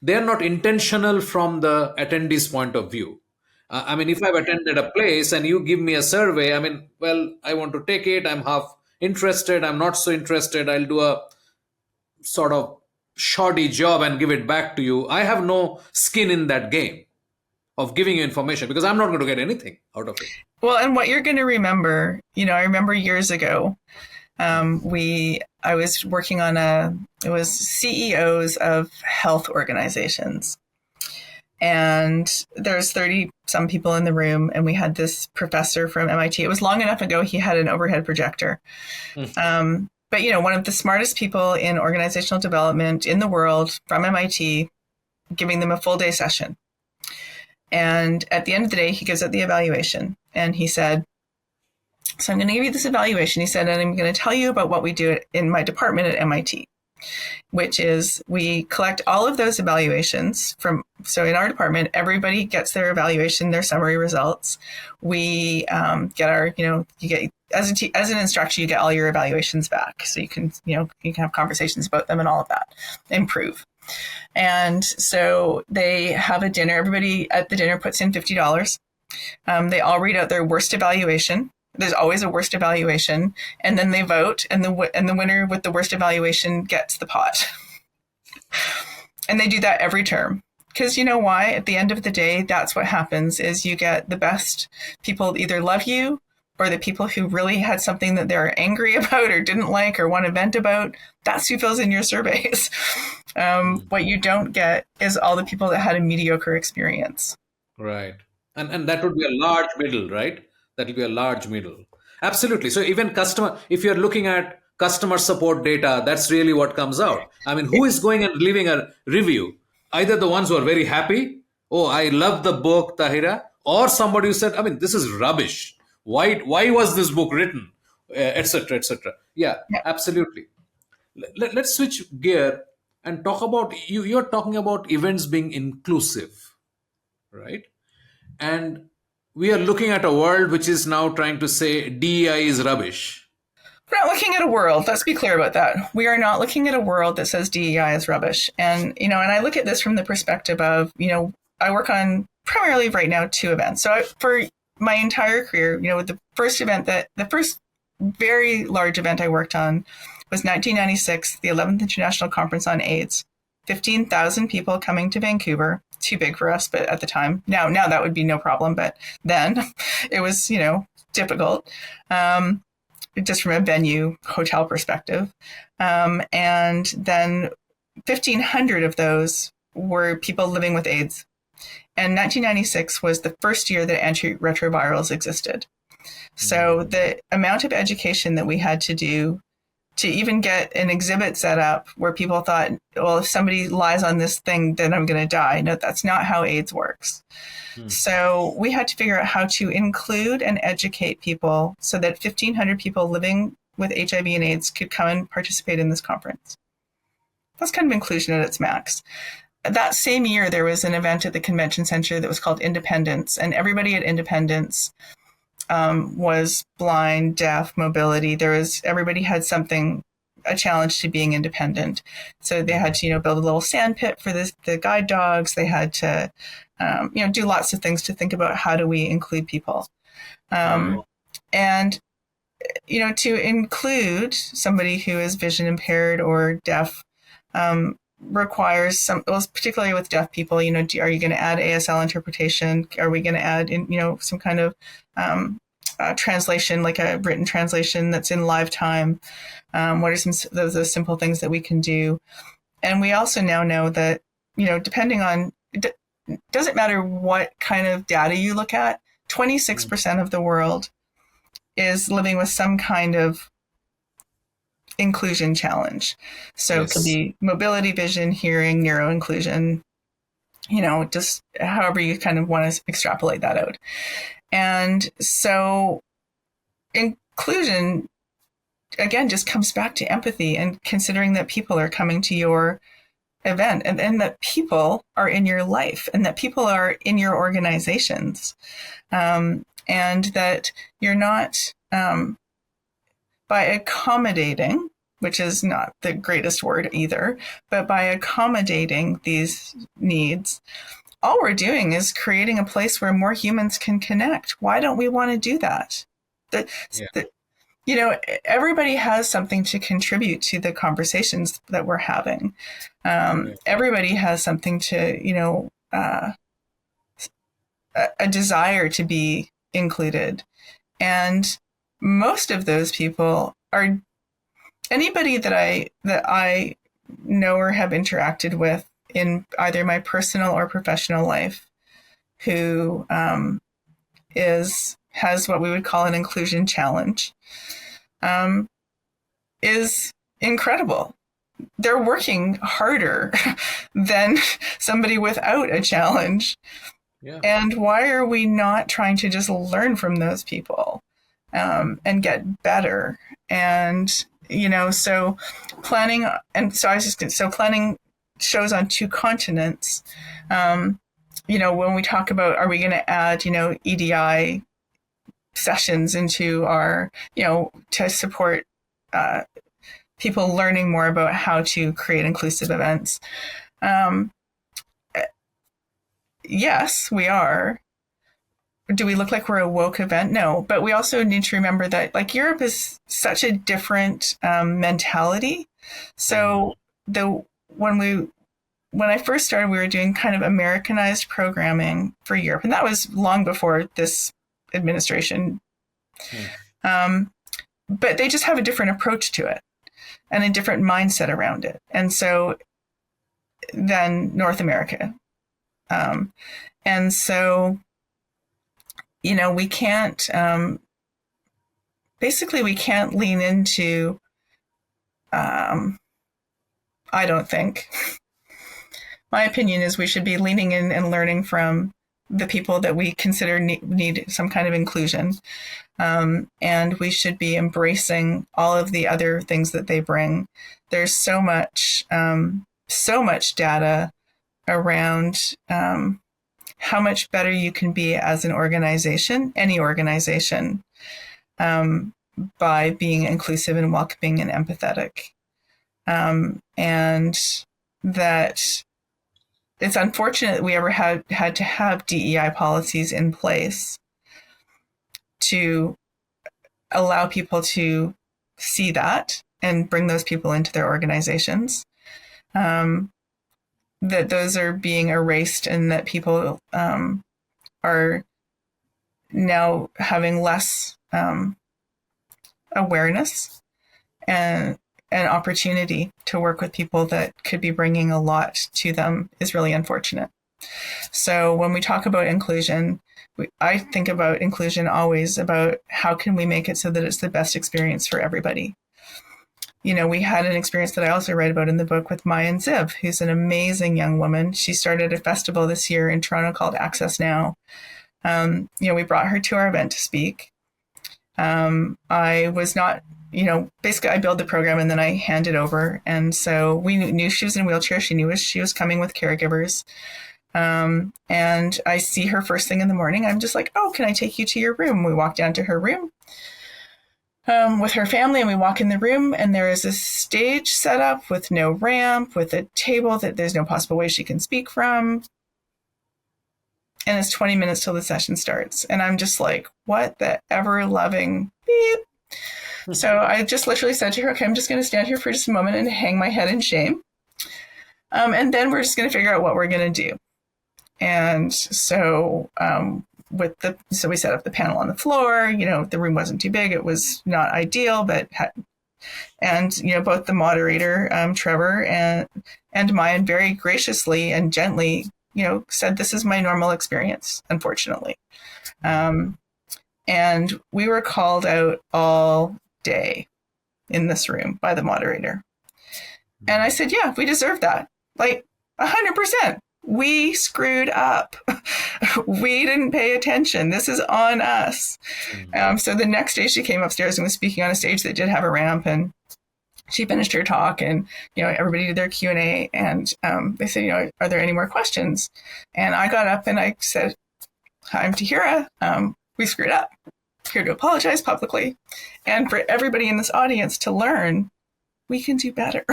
intentional from the attendee's point of view. I mean, if I've attended a place and you give me a survey, I mean, well, I want to take it. I'm half interested. I'm not so interested. I'll do a sort of shoddy job and give it back to you. I have no skin in that game of giving you information, because I'm not going to get anything out of it. Well, and what you're going to remember, I remember years ago, I was working on it was CEOs of health organizations. And there's 30 some people in the room, and we had this professor from MIT. It was long enough ago, he had an overhead projector. But, one of the smartest people in organizational development in the world from MIT, giving them a full day session. And at the end of the day, he gives out the evaluation. And he said, so I'm going to give you this evaluation. He said, and I'm going to tell you about what we do in my department at MIT, which is we collect all of those evaluations so in our department, everybody gets their evaluation, their summary results. We get you get, as an instructor, you get all your evaluations back. So you can have conversations about them and all of that, improve. And so they have a dinner. Everybody at the dinner puts in $50. They all read out their worst evaluation. There's always a worst evaluation, and then they vote, and the winner with the worst evaluation gets the pot. And they do that every term. Because you know why? At the end of the day, that's what happens, is you get the best people either love you, or the people who really had something that they're angry about or didn't like or want to vent about. That's who fills in your surveys. Mm. What you don't get is all the people that had a mediocre experience. Right. And that would be a large middle, right? That will be a large middle. Absolutely. So even customer, if you're looking at customer support data, that's really what comes out. I mean, who is going and leaving a review? Either the ones who are very happy, oh, I love the book, Tahira, or somebody who said, I mean, this is rubbish. Why was this book written? Etc. Etc. Yeah, Yeah. absolutely. Let's switch gear and talk about you. You're talking about events being inclusive, right? And we are looking at a world which is now trying to say DEI is rubbish. We're not looking at a world. Let's be clear about that. We are not looking at a world that says DEI is rubbish. And, and I look at this from the perspective of, I work on primarily right now 2 events. So for my entire career, the first very large event I worked on was 1996, the 11th International Conference on AIDS. 15,000 people coming to Vancouver. Too big for us, but at the time, now that would be no problem. But then it was, difficult. Just from a venue hotel perspective. And then 1,500 of those were people living with AIDS. And 1996 was the first year that antiretrovirals existed. So the amount of education that we had to do to even get an exhibit set up where people thought, well, if somebody lies on this thing, then I'm going to die. No, that's not how AIDS works. So we had to figure out how to include and educate people so that 1,500 people living with HIV and AIDS could come and participate in this conference. That's kind of inclusion at its max. That same year, there was an event at the convention center that was called Independence, and everybody at Independence was blind, deaf, mobility. Everybody had something, a challenge to being independent. So they had to, build a little sand pit for the guide dogs. They had to, do lots of things to think about how do we include people. And, to include somebody who is vision impaired or deaf requires particularly with deaf people, are you going to add ASL interpretation? Are we going to add in, some kind of translation, like a written translation that's in live time? What are some of those simple things that we can do? And we also now know that, depending on, it doesn't matter what kind of data you look at, 26% of the world is living with some kind of inclusion challenge. So It could be mobility, vision, hearing, neuro inclusion, just however you kind of want to extrapolate that out. And so inclusion, again, just comes back to empathy and considering that people are coming to your event and that people are in your life and that people are in your organizations. And that you're not, by accommodating, which is not the greatest word either, but by accommodating these needs, all we're doing is creating a place where more humans can connect. Why don't we want to do that? Everybody has something to contribute to the conversations that we're having. Everybody has something to, a desire to be included. And most of those people are anybody that I know or have interacted with in either my personal or professional life who has what we would call an inclusion challenge is incredible. They're working harder than somebody without a challenge. Yeah. And why are we not trying to just learn from those people and get better? And, so planning, and so planning shows on 2 continents. When we talk about, are we going to add, EDI sessions into our, to support people learning more about how to create inclusive events? Yes, we are. Do we look like we're a woke event? No, but we also need to remember that Europe is such a different mentality. So when I first started, we were doing kind of Americanized programming for Europe, and that was long before this administration. But they just have a different approach to it and a different mindset around it. And so than North America. And so, we can't, basically, we can't lean into, I don't think. My opinion is we should be leaning in and learning from the people that we consider need some kind of inclusion. And we should be embracing all of the other things that they bring. There's so much data around how much better you can be as an organization, any organization, by being inclusive and welcoming and empathetic. And that it's unfortunate that we ever had to have DEI policies in place to allow people to see that and bring those people into their organizations. That those are being erased and that people are now having less awareness and an opportunity to work with people that could be bringing a lot to them is really unfortunate. So when we talk about inclusion, I think about inclusion always about how can we make it so that it's the best experience for everybody. We had an experience that I also write about in the book with Maya and Ziv, who's an amazing young woman. She started a festival this year in Toronto called Access Now. We brought her to our event to speak. I was not, basically I build the program and then I hand it over. And so we knew she was in a wheelchair. She knew she was coming with caregivers. And I see her first thing in the morning. I'm just like, oh, can I take you to your room? We walk down to her room with her family, and we walk in the room, and there is a stage set up with no ramp, with a table that there's no possible way she can speak from. And it's 20 minutes till the session starts. And I'm just like, what the ever loving beep. So I just literally said to her, okay, I'm just going to stand here for just a moment and hang my head in shame. And then we're just going to figure out what we're going to do. And so so we set up the panel on the floor. The room wasn't too big. It was not ideal, but both the moderator, Trevor, and Maya very graciously and gently, said, this is my normal experience, unfortunately. And we were called out all day in this room by the moderator. And I said, yeah, we deserve that. Like 100%. We screwed up. We didn't pay attention. This is on us. So the next day she came upstairs and was speaking on a stage that did have a ramp, and she finished her talk, and everybody did their Q&A, and they said, are there any more questions? And I got up and I said, hi, I'm Tahira. We screwed up. Here to apologize publicly, and for everybody in this audience to learn we can do better.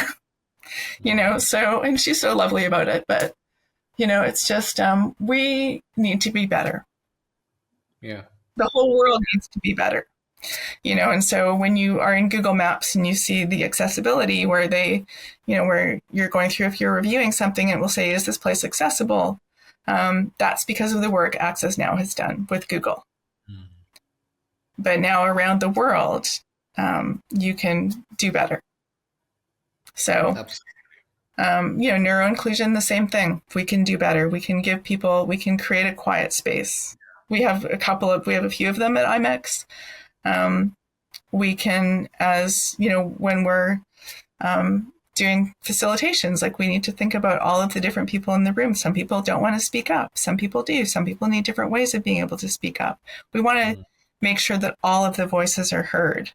So, and she's so lovely about it, but it's just, we need to be better. Yeah. The whole world needs to be better, and so when you are in Google Maps and you see the accessibility where they, where you're going through, if you're reviewing something, it will say, is this place accessible? That's because of the work Access Now has done with Google. But now around the world, you can do better. So, neuroinclusion, the same thing. We can do better. We can give people, we can create a quiet space. We have a few of them at IMEX. We can, when we're doing facilitations, like we need to think about all of the different people in the room. Some people don't want to speak up. Some people do. Some people need different ways of being able to speak up. We want to make sure that all of the voices are heard.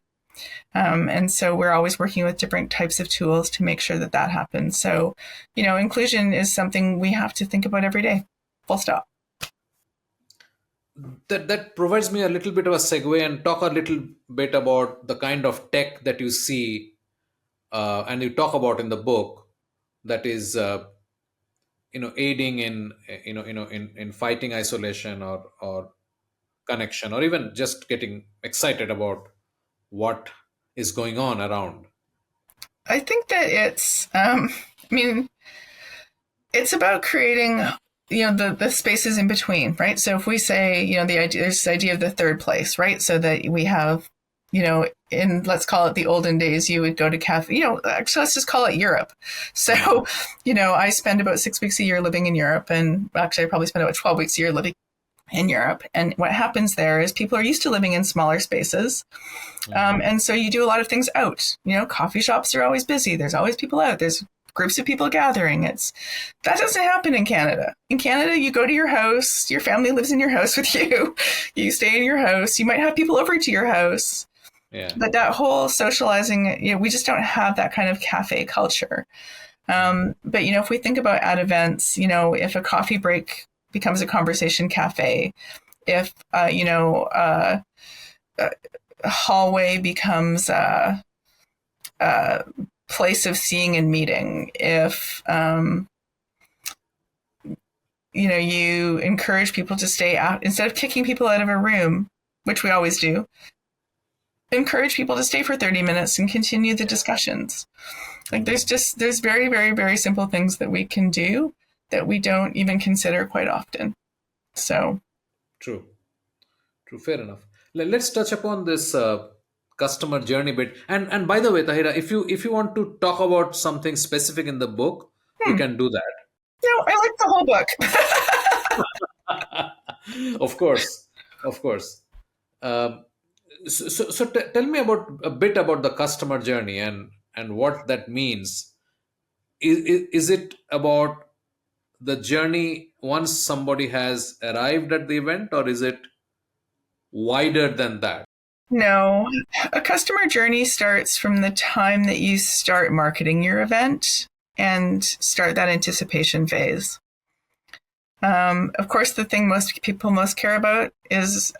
And so we're always working with different types of tools to make sure that happens. So, inclusion is something we have to think about every day. Full stop. That provides me a little bit of a segue, and talk a little bit about the kind of tech that you see and you talk about in the book that is aiding in fighting isolation or connection, or even just getting excited about what is going on around. I think that it's it's about creating the spaces in between, right? So if we say there's this idea of the third place, right? So that we have in, let's call it the olden days, you would go to cafe, actually, let's just call it Europe. So, I spend about 6 weeks a year living in Europe. And actually, I probably spend about 12 weeks a year living in Europe. And what happens there is people are used to living in smaller spaces. And so you do a lot of things out. Coffee shops are always busy. There's always people out. There's groups of people gathering. That doesn't happen in Canada. In Canada, you go to your house, your family lives in your house with you. You stay in your house. You might have people over to your house. Yeah. But that whole socializing, we just don't have that kind of cafe culture. But, if we think about at events, if a coffee break becomes a conversation cafe, if, a hallway becomes a place of seeing and meeting, if, you encourage people to stay out, instead of kicking people out of a room, which we always do, encourage people to stay for 30 minutes and continue the discussions. Like there's very, very, very simple things that we can do that we don't even consider quite often. So True. Fair enough. Let's touch upon this customer journey bit. And by the way, Tahira, if you want to talk about something specific in the book, we can do that. no, I like the whole book. Of course. So tell me a bit about the customer journey and what that means. Is it about the journey once somebody has arrived at the event, or is it wider than that? No, a customer journey starts from the time that you start marketing your event and start that anticipation phase. Of course, the thing most people most care about is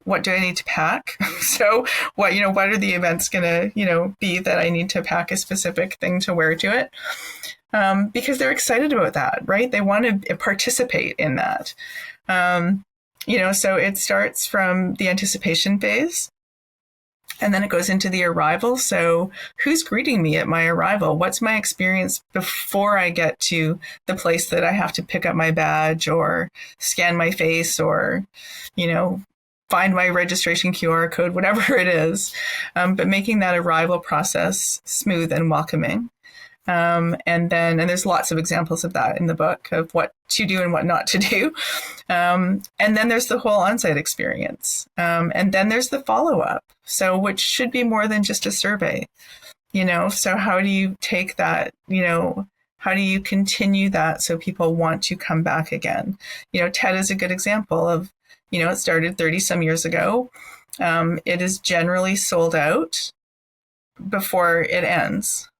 what do I need to pack? So what are the events going to be that I need to pack a specific thing to wear to it? Because they're excited about that, right? They want to participate in that. So it starts from the anticipation phase. And then it goes into the arrival. So who's greeting me at my arrival? What's my experience before I get to the place that I have to pick up my badge or scan my face or, find my registration QR code, whatever it is. But making that arrival process smooth and welcoming. And there's lots of examples of that in the book of what to do and what not to do. And then there's the whole on-site experience. And then there's the follow-up. So which should be more than just a survey, so how do you take that, how do you continue that so people want to come back again? TED is a good example of, it started 30 some years ago. It is generally sold out before it ends.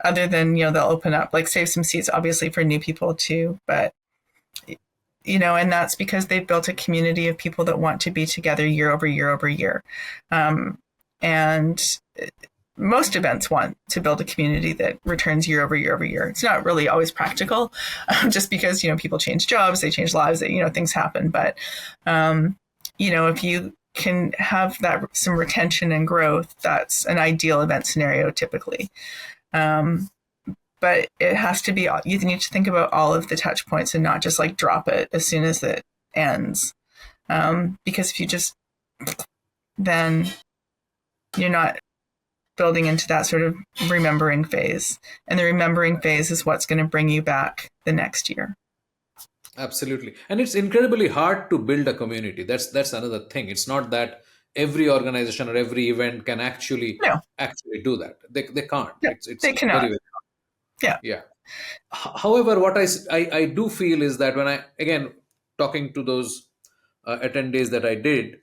Other than, they'll open up, save some seats, obviously, for new people too. But, and that's because they've built a community of people that want to be together year over year over year. And most events want to build a community that returns year over year over year. It's not really always practical just because, people change jobs, they change lives, things happen. But, if you can have that some retention and growth, that's an ideal event scenario typically. But it has to be, you need to think about all of the touch points and not just drop it as soon as it ends. Because if you just, then you're not building into that sort of remembering phase. And the remembering phase is what's going to bring you back the next year. Absolutely. And it's incredibly hard to build a community. That's another thing. It's not that every organization or every event can actually do that. They can't. No, they cannot. Very, very hard. Yeah. However, what I do feel is that when I, again, talking to those attendees that I did,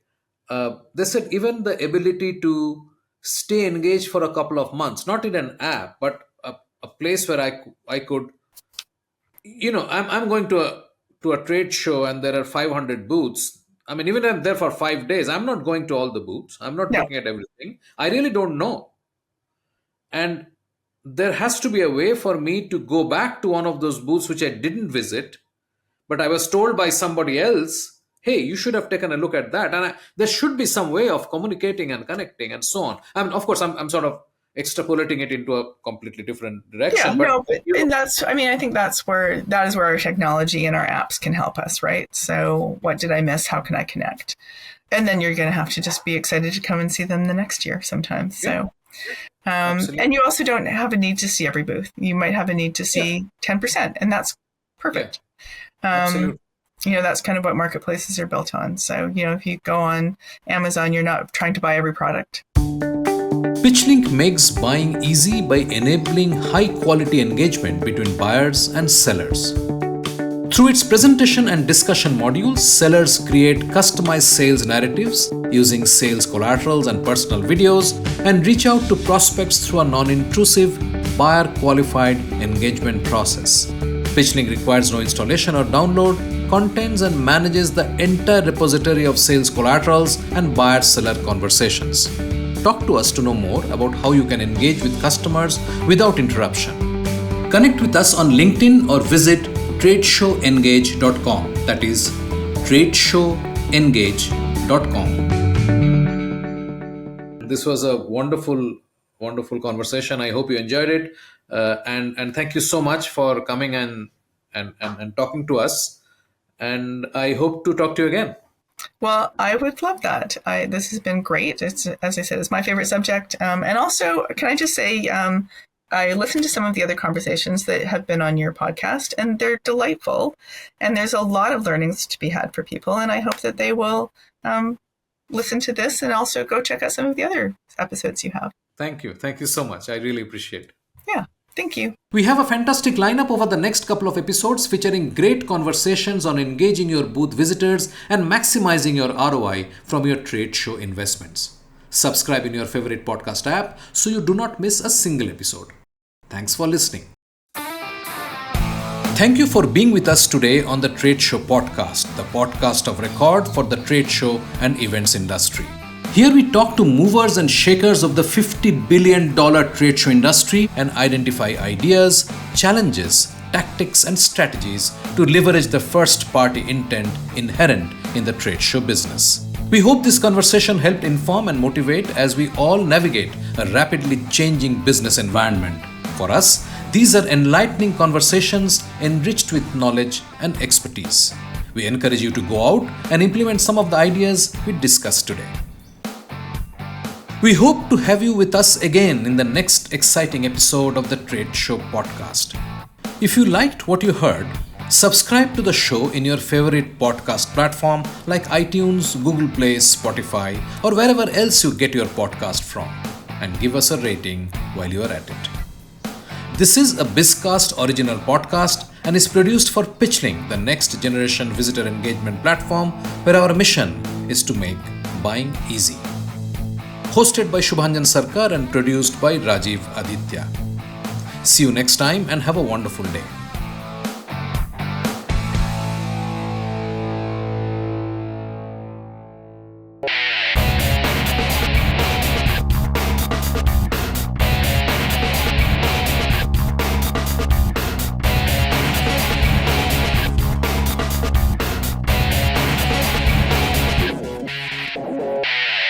they said even the ability to stay engaged for a couple of months, not in an app, but a place where I could, I'm going to a trade show and there are 500 booths. I mean, even if I'm there for 5 days, I'm not going to all the booths. I'm not looking at everything. I really don't know. And there has to be a way for me to go back to one of those booths which I didn't visit, but I was told by somebody else, hey, you should have taken a look at that. And there should be some way of communicating and connecting and so on. I mean, of course, I'm sort of extrapolating it into a completely different direction. And that's, I think that is where our technology and our apps can help us, right? So what did I miss? How can I connect? And then you're going to have to just be excited to come and see them the next year sometimes. So, and you also don't have a need to see every booth. You might have a need to see 10%, and that's perfect. Absolutely. That's kind of what marketplaces are built on. So, if you go on Amazon, you're not trying to buy every product. PitchLink makes buying easy by enabling high-quality engagement between buyers and sellers. Through its presentation and discussion modules, sellers create customized sales narratives using sales collaterals and personal videos and reach out to prospects through a non-intrusive, buyer-qualified engagement process. PitchLink requires no installation or download, contains and manages the entire repository of sales collaterals and buyer-seller conversations. Talk to us to know more about how you can engage with customers without interruption. Connect with us on LinkedIn or visit tradeshowengage.com. That is tradeshowengage.com. This was a wonderful conversation. I hope you enjoyed it. And thank you so much for coming and talking to us. And I hope to talk to you again. Well, I would love that. This has been great. It's, as I said, it's my favorite subject. And also, can I just say, I listened to some of the other conversations that have been on your podcast, and they're delightful. And there's a lot of learnings to be had for people. And I hope that they will listen to this and also go check out some of the other episodes you have. Thank you. Thank you so much. I really appreciate it. Yeah. Thank you. We have a fantastic lineup over the next couple of episodes featuring great conversations on engaging your booth visitors and maximizing your ROI from your trade show investments. Subscribe in your favorite podcast app so you do not miss a single episode. Thanks for listening. Thank you for being with us today on the Trade Show Podcast, the podcast of record for the trade show and events industry. Here we talk to movers and shakers of the $50 billion trade show industry and identify ideas, challenges, tactics and strategies to leverage the first-party intent inherent in the trade show business. We hope this conversation helped inform and motivate as we all navigate a rapidly changing business environment. For us, these are enlightening conversations enriched with knowledge and expertise. We encourage you to go out and implement some of the ideas we discussed today. We hope to have you with us again in the next exciting episode of the Trade Show Podcast. If you liked what you heard, subscribe to the show in your favorite podcast platform like iTunes, Google Play, Spotify, or wherever else you get your podcast from, and give us a rating while you are at it. This is a BizCast original podcast and is produced for PitchLink, the next generation visitor engagement platform where our mission is to make buying easy. Hosted by Shubhanjan Sarkar and produced by Rajiv Aditya. See you next time and have a wonderful day.